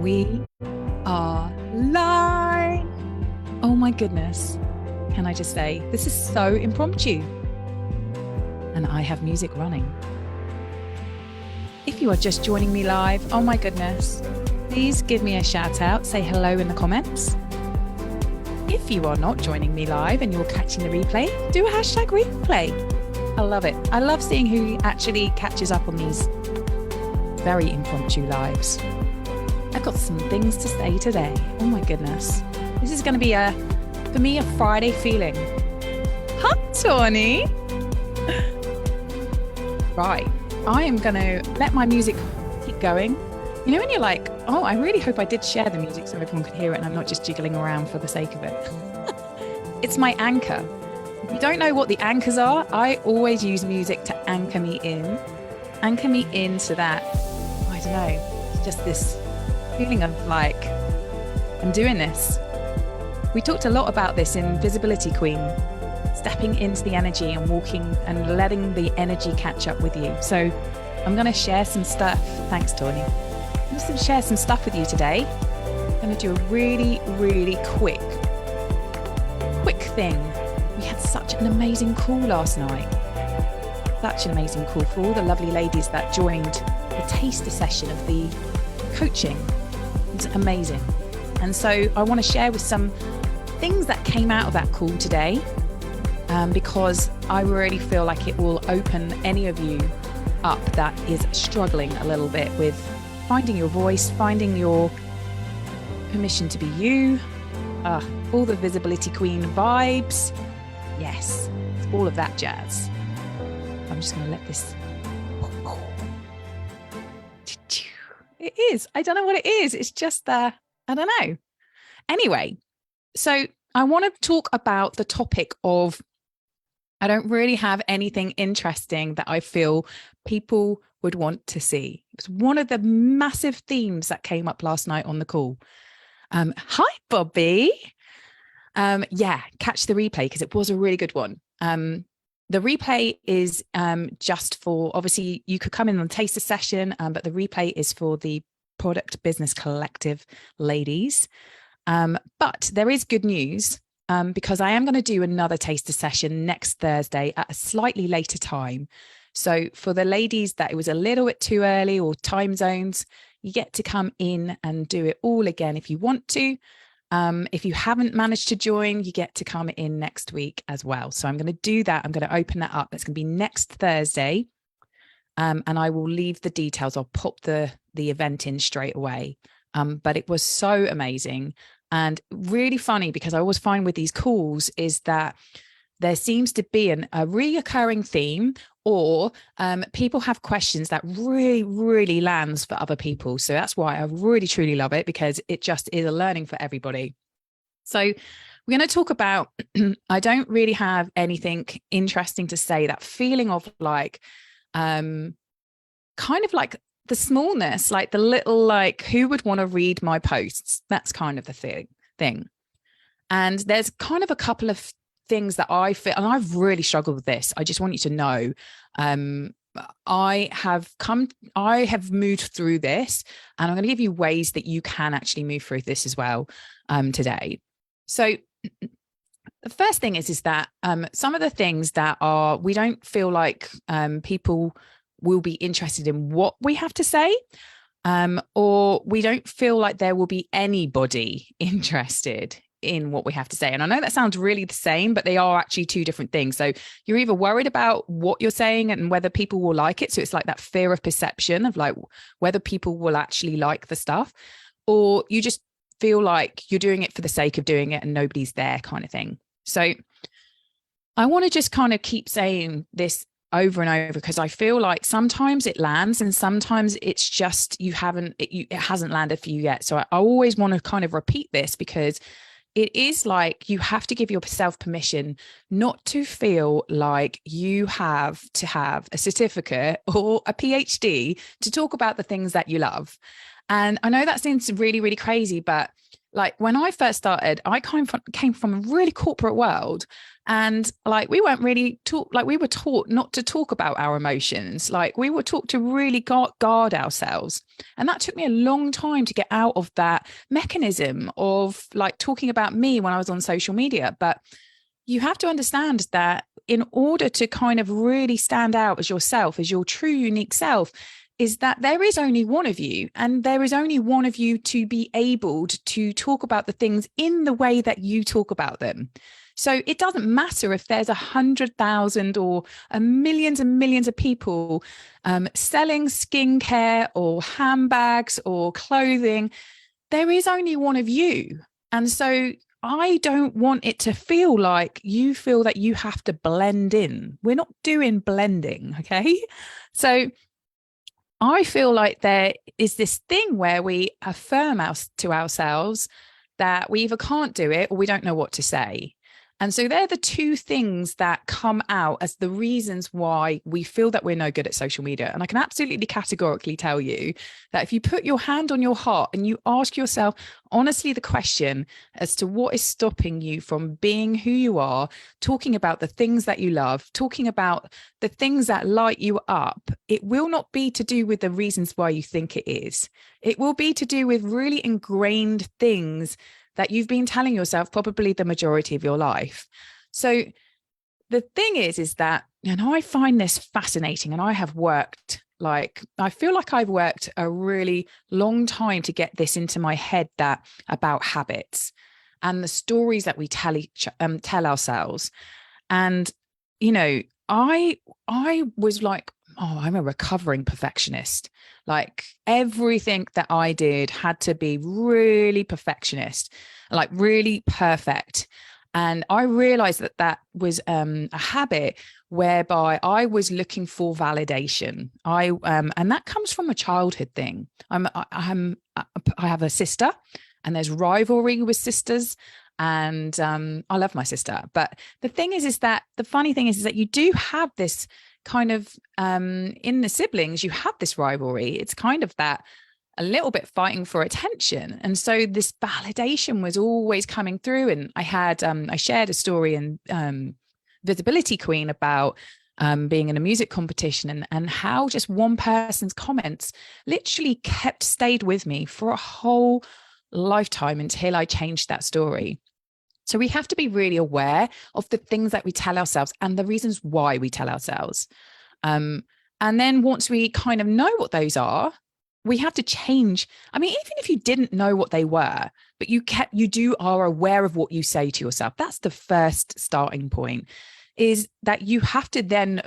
We are live. Oh my goodness. Can I just say, this is so impromptu. And I have music running. If you are just joining me live, oh my goodness, please give me a shout out, say hello in the comments. If you are not joining me live and you're catching the replay, do a hashtag replay. I love it. I love seeing who actually catches up on these very impromptu lives. I've got some things to say today. Oh my goodness. This is going to be for me, a Friday feeling. Huh, Tawny? Right. I am going to let my music keep going. You know, when you're like, oh, I really hope I did share the music so everyone could hear it and I'm not just jiggling around for the sake of it. It's my anchor. If you don't know what the anchors are, I always use music to anchor me in. Anchor me into that, I don't know, it's just this feeling of like, I'm doing this. We talked a lot about this in Visibility Queen, stepping into the energy and walking and letting the energy catch up with you. So I'm going to share some stuff. Thanks, Tawny. I'm going to share some stuff with you today. I'm going to do a really, really quick thing. We had such an amazing call last night. Such an amazing call for all the lovely ladies that joined the taster session of the coaching. It's amazing. And so I want to share with some things that came out of that call today, because I really feel like it will open any of you up that is struggling a little bit with finding your voice, finding your permission to be you, all the Visibility Queen vibes. Yes, all of that jazz. I'm just going to let this. It is. I don't know what it is. It's just I don't know. Anyway, so I want to talk about the topic of, I don't really have anything interesting that I feel people would want to see. It's one of the massive themes that came up last night on the call. Hi, Bobby. Yeah, catch the replay because it was a really good one. The replay is just for, obviously you could come in on taster session, but the replay is for the Product Business Collective ladies. But there is good news because I am going to do another taster session next Thursday at a slightly later time. So for the ladies that it was a little bit too early or time zones, you get to come in and do it all again if you want to. If you haven't managed to join, you get to come in next week as well. So I'm going to do that. I'm going to open that up. It's going to be next Thursday. And I will leave the details. I'll pop the event in straight away. But it was so amazing and really funny because I always find with these calls is that there seems to be a reoccurring theme, or people have questions that really, really lands for other people. So that's why I really, truly love it, because it just is a learning for everybody. So we're going to talk about, I don't really have anything interesting to say, that feeling of like, kind of like the smallness, like the little, like who would want to read my posts? That's kind of the thing. And there's kind of a couple of things that I feel, and I've really struggled with this. I just want you to know, I have moved through this, and I'm going to give you ways that you can actually move through this as well today. So the first thing is that some of the things that we don't feel like people will be interested in what we have to say, or we don't feel like there will be anybody interested in what we have to say. And I know that sounds really the same, but they are actually two different things. So you're either worried about what you're saying and whether people will like it. So it's like that fear of perception of like whether people will actually like the stuff, or you just feel like you're doing it for the sake of doing it and nobody's there kind of thing. So I want to just kind of keep saying this over and over, because I feel like sometimes it lands and sometimes it's just it hasn't landed for you yet. So I always want to kind of repeat this, because it is like you have to give yourself permission not to feel like you have to have a certificate or a PhD to talk about the things that you love. And I know that seems really, really crazy, but like when I first started, I came from a really corporate world. And like, we weren't really taught, like, we were taught not to talk about our emotions. Like, we were taught to really guard ourselves. And that took me a long time to get out of that mechanism of like talking about me when I was on social media. But you have to understand that in order to kind of really stand out as yourself, as your true unique self, is that there is only one of you, and there is only one of you to be able to talk about the things in the way that you talk about them. So it doesn't matter if there's 100,000 or millions and millions of people selling skincare or handbags or clothing. There is only one of you. And so I don't want it to feel like you feel that you have to blend in. We're not doing blending, okay? So I feel like there is this thing where we affirm to ourselves that we either can't do it or we don't know what to say. And so they're the two things that come out as the reasons why we feel that we're no good at social media. And I can absolutely categorically tell you that if you put your hand on your heart and you ask yourself honestly the question as to what is stopping you from being who you are, talking about the things that you love, talking about the things that light you up, it will not be to do with the reasons why you think it is. It will be to do with really ingrained things that you've been telling yourself probably the majority of your life. So the thing is that, and I find this fascinating, and I have worked, like, I feel like I've worked a really long time to get this into my head, that about habits and the stories that we tell ourselves. And, you know, I was like, oh, I'm a recovering perfectionist. Like, everything that I did had to be really perfectionist, like really perfect. And I realized that that was a habit whereby I was looking for validation. And that comes from a childhood thing. I have a sister, and there's rivalry with sisters. And I love my sister. But the thing is that the funny thing is that you do have this kind of in the siblings, you have this rivalry. It's kind of that a little bit fighting for attention. And so this validation was always coming through. And I shared a story in Visibility Queen about being in a music competition, and how just one person's comments literally stayed with me for a whole lifetime until I changed that story. So we have to be really aware of the things that we tell ourselves and the reasons why we tell ourselves. And then once we kind of know what those are, we have to change. I mean, even if you didn't know what they were, but you are aware of what you say to yourself. That's the first starting point, is that you have to then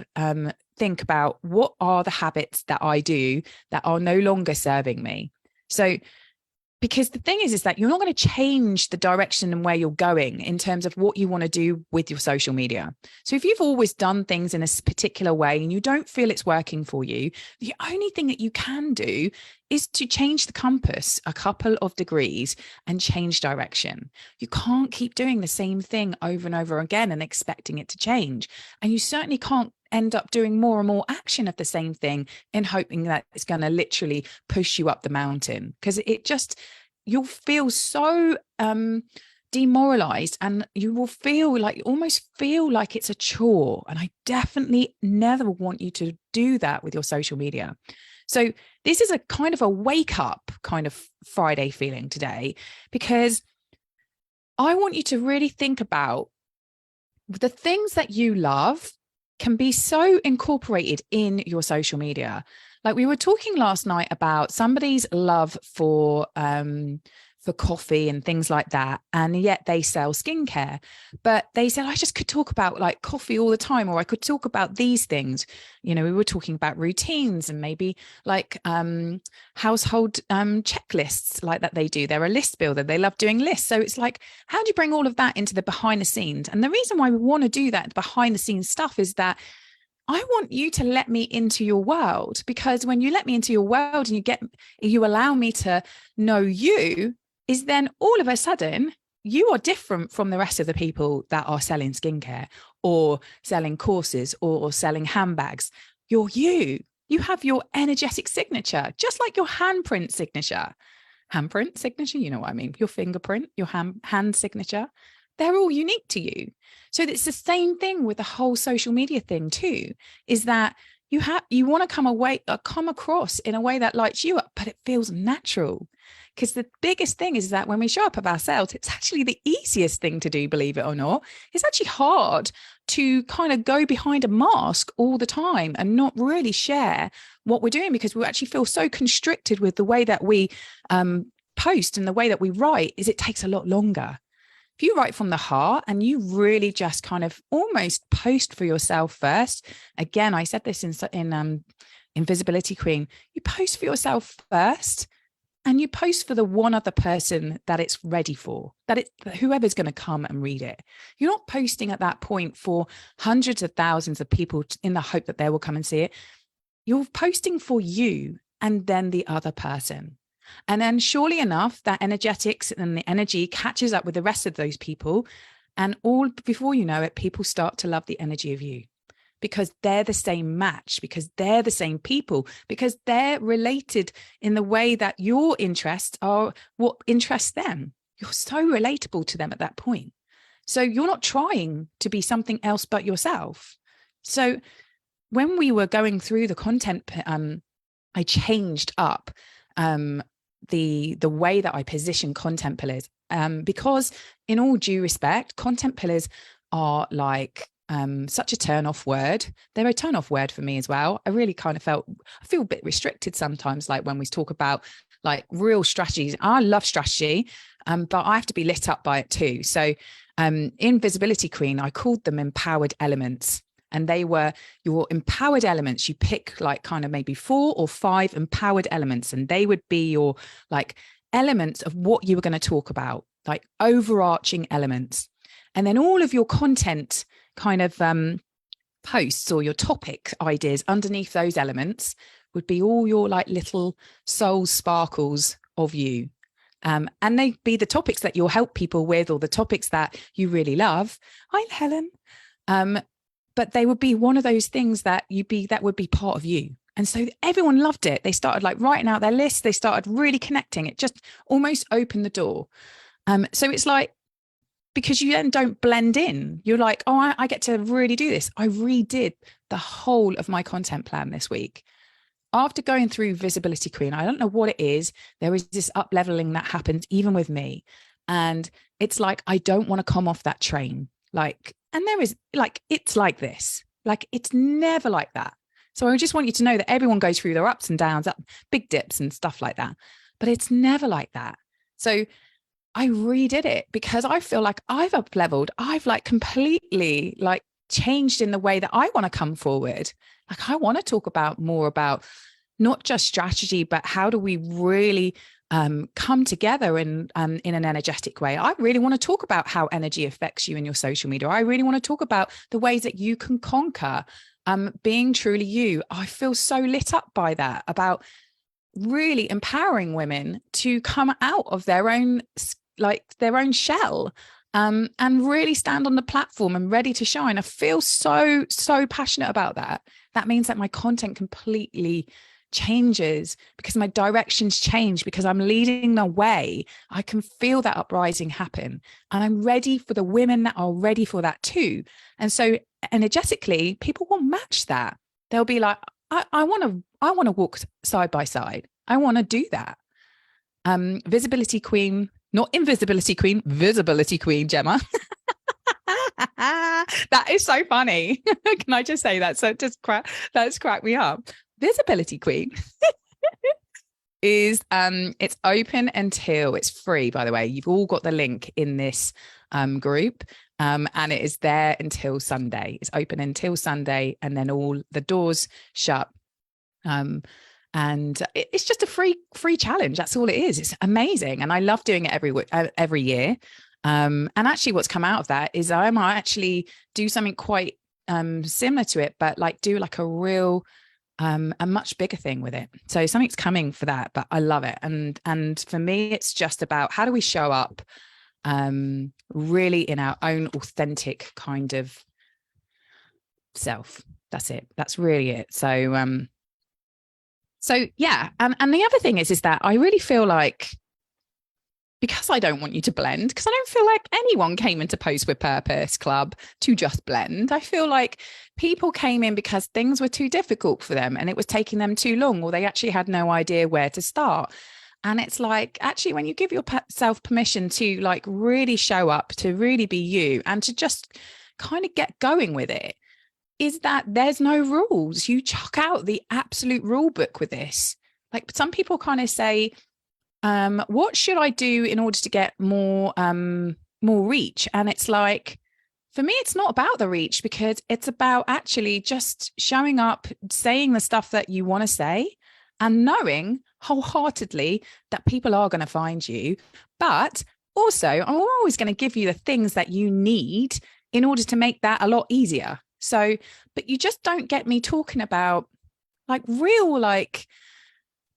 think about, what are the habits that I do that are no longer serving me? So, because the thing is that you're not going to change the direction and where you're going in terms of what you want to do with your social media. So if you've always done things in a particular way and you don't feel it's working for you, the only thing that you can do is to change the compass a couple of degrees and change direction. You can't keep doing the same thing over and over again and expecting it to change. And you certainly can't end up doing more and more action of the same thing in hoping that it's going to literally push you up the mountain, because you'll feel so demoralized, and you will almost feel like it's a chore. And I definitely never want you to do that with your social media. So this is a kind of a wake up kind of Friday feeling today, because I want you to really think about the things that you love can be so incorporated in your social media. Like, we were talking last night about somebody's love for coffee and things like that, and yet they sell skincare. But they said, I just could talk about like coffee all the time, or I could talk about these things. You know, we were talking about routines and maybe like household checklists like that they do. They're a list builder. They love doing lists. So it's like, how do you bring all of that into the behind the scenes? And the reason why we want to do that behind the scenes stuff is that I want you to let me into your world, because when you let me into your world and you allow me to know you, is then all of a sudden you are different from the rest of the people that are selling skincare or selling courses or selling handbags. You're you. You have your energetic signature, just like your handprint signature. Handprint signature, you know what I mean? Your fingerprint, your hand signature. they're all unique to you. So it's the same thing with the whole social media thing too, is that you want to come across in a way that lights you up, but it feels natural. Because the biggest thing is that when we show up of ourselves, it's actually the easiest thing to do, believe it or not. It's actually hard to kind of go behind a mask all the time and not really share what we're doing, because we actually feel so constricted with the way that we post and the way that we write. Is it takes a lot longer. If you write from the heart and you really just kind of almost post for yourself first, again, I said this in Invisibility Queen, you post for yourself first, and you post for the one other person that it's ready for, whoever's going to come and read it. You're not posting at that point for hundreds of thousands of people in the hope that they will come and see it. You're posting for you and then the other person. And then surely enough, that energetics and the energy catches up with the rest of those people. And all before you know it, people start to love the energy of you, because they're the same match, because they're the same people, because they're related in the way that your interests are what interests them. You're so relatable to them at that point. So you're not trying to be something else but yourself. So when we were going through the content, I changed up the way that I position content pillars, because in all due respect, content pillars are like such a turn-off word. They're a turn-off word for me as well. I really kind of I feel a bit restricted sometimes, like when we talk about like real strategies. I love strategy, but I have to be lit up by it too. So in Visibility Queen, I called them empowered elements. And they were your empowered elements. You pick like kind of maybe 4 or 5 empowered elements, and they would be your like elements of what you were going to talk about, like overarching elements. And then all of your content kind of posts or your topic ideas underneath those elements would be all your like little soul sparkles of you. And they'd be the topics that you'll help people with, or the topics that you really love. Hi, Helen. But they would be one of those things that would be part of you. And so everyone loved it. They started like writing out their list. They started really connecting. It just almost opened the door. So it's like, because you then don't blend in. You're like, oh, I get to really do this. I redid the whole of my content plan this week. After going through Visibility Queen, I don't know what it is. There is this up leveling that happens even with me. And it's like, I don't want to come off that train. Like, and there is like, it's like this, like, it's never like that. So I just want you to know that everyone goes through their ups and downs, big dips and stuff like that, but it's never like that. So I redid it because I feel like I've up leveled. I've like completely like changed in the way that I want to come forward. Like I want to talk about more about not just strategy, but how do we really come together in an energetic way. I really want to talk about how energy affects you in your social media. I really want to talk about the ways that you can conquer being truly you. I feel so lit up by that, about really empowering women to come out of their own shell and really stand on the platform and ready to shine. I feel so passionate about that. That means that my content completely changes because my directions change, because I'm leading the way. I can feel that uprising happen, and I'm ready for the women that are ready for that too. And so energetically, people will match that. They'll be like, I want to walk side by side. I want to do that. Visibility Queen, not Invisibility Queen, Visibility Queen, Gemma. That is so funny. Can I just say that? So that's cracked me up. Visibility Queen is it's open until it's free, by the way. You've all got the link in this group, and it is there until Sunday. It's open until Sunday, and then all the doors shut. And it's just a free challenge. That's all it is. It's amazing, and I love doing it every year. And actually, what's come out of that is I might actually do something quite similar to it, but like do like a real a much bigger thing with it. So something's coming for that, but I love it. And for me, it's just about how do we show up really in our own authentic kind of self. That's it. That's really it. So yeah. And the other thing is that I really feel like, because I don't want you to blend, because I don't feel like anyone came into Post with Purpose Club to just blend. I feel like people came in because things were too difficult for them and it was taking them too long, or they actually had no idea where to start. And it's like, actually, when you give yourself permission to like really show up, to really be you, and to just kind of get going with it, is that there's no rules. You chuck out the absolute rule book with this. Like some people kind of say, what should I do in order to get more reach? And it's like, for me, it's not about the reach, because it's about actually just showing up, saying the stuff that you want to say, and knowing wholeheartedly that people are going to find you. But also, I'm always going to give you the things that you need in order to make that a lot easier. So, but you just don't get me talking about like real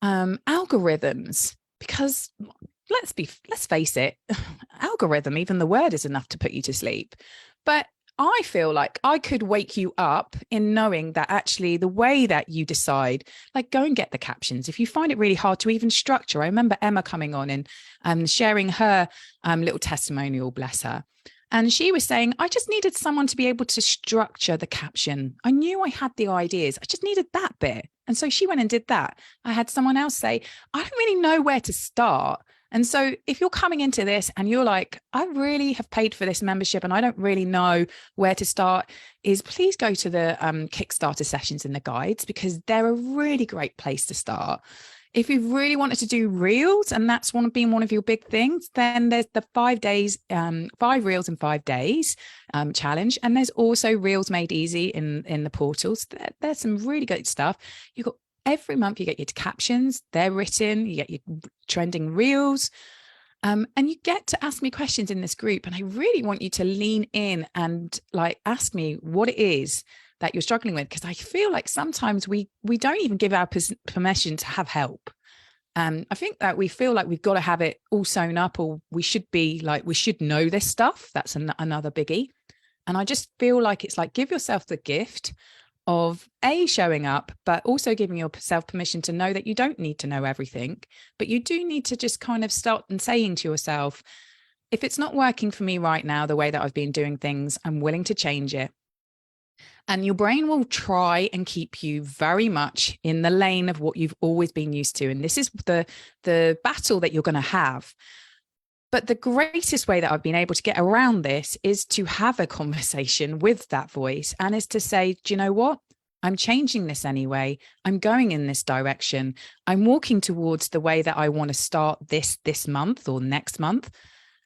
algorithms, because let's face it, algorithm, even the word is enough to put you to sleep. But I feel like I could wake you up in knowing that actually the way that you decide, like go and get the captions. If you find it really hard to even structure, I remember Emma coming on and sharing her little testimonial, bless her. And she was saying, I just needed someone to be able to structure the caption. I knew I had the ideas. I just needed that bit. And so she went and did that. I had someone else say, I don't really know where to start. And so if you're coming into this and you're like, I really have paid for this membership and I don't really know where to start, is please go to the Kickstarter sessions in the guides, because they're a really great place to start. If you really wanted to do reels, and that's been one of your big things, then there's the 5 days, 5 reels in 5 days challenge. And there's also Reels Made Easy in the portals. There's some really good stuff. You've got every month you get your captions, they're written, you get your trending reels. And you get to ask me questions in this group. And I really want you to lean in and like ask me what it is that you're struggling with, because I feel like sometimes we don't even give our permission to have help. I think that we feel like we've got to have it all sewn up, or we should know this stuff. That's another biggie. And I just feel like it's like, give yourself the gift of showing up, but also giving yourself permission to know that you don't need to know everything, but you do need to just kind of start and saying to yourself, if it's not working for me right now, the way that I've been doing things, I'm willing to change it. And your brain will try and keep you very much in the lane of what you've always been used to. And this is the battle that you're going to have. But the greatest way that I've been able to get around this is to have a conversation with that voice, and is to say, do you know what? I'm changing this anyway. I'm going in this direction. I'm walking towards the way that I want to start this month or next month.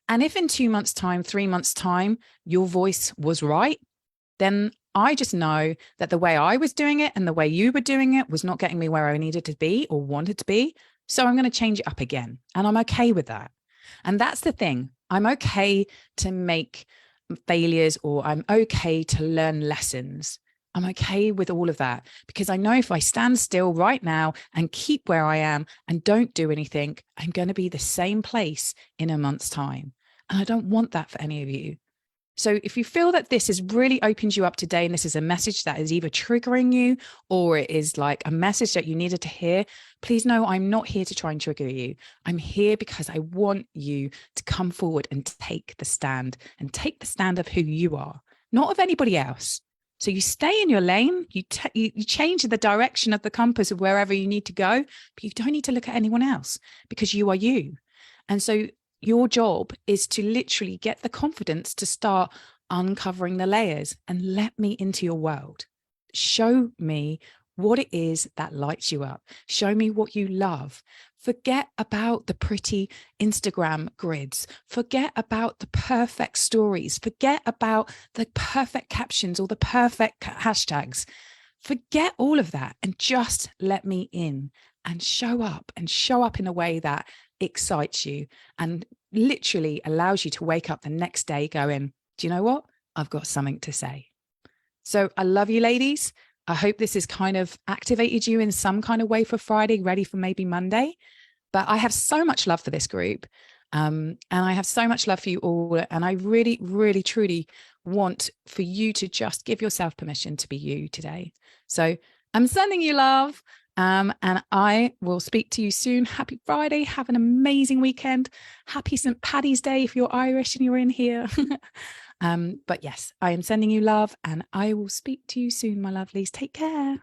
And if in 2 months' time, 3 months' time, your voice was right, then I just know that the way I was doing it and the way you were doing it was not getting me where I needed to be or wanted to be. So I'm going to change it up again. And I'm okay with that. And that's the thing. I'm okay to make failures, or I'm okay to learn lessons. I'm okay with all of that, because I know if I stand still right now and keep where I am and don't do anything, I'm going to be the same place in a month's time. And I don't want that for any of you. So if you feel that this has really opened you up today, and this is a message that is either triggering you, or it is like a message that you needed to hear, please know I'm not here to try and trigger you. I'm here because I want you to come forward and take the stand of who you are, not of anybody else. So you stay in your lane, you change the direction of the compass of wherever you need to go, but you don't need to look at anyone else, because you are you. And so your job is to literally get the confidence to start uncovering the layers and let me into your world. Show me what it is that lights you up. Show me what you love. Forget about the pretty Instagram grids. Forget about the perfect stories. Forget about the perfect captions or the perfect hashtags. Forget all of that and just let me in and show up in a way that excites you and literally allows you to wake up the next day going, do you know what? I've got something to say. So I love you, ladies. I hope this has kind of activated you in some kind of way for Friday, ready for maybe Monday. But I have so much love for this group. And I have so much love for you all. And I really, really, truly want for you to just give yourself permission to be you today. So I'm sending you love. And I will speak to you soon. Happy Friday. Have an amazing weekend. Happy St. Paddy's Day if you're Irish and you're in here. But yes, I am sending you love, and I will speak to you soon, my lovelies. Take care.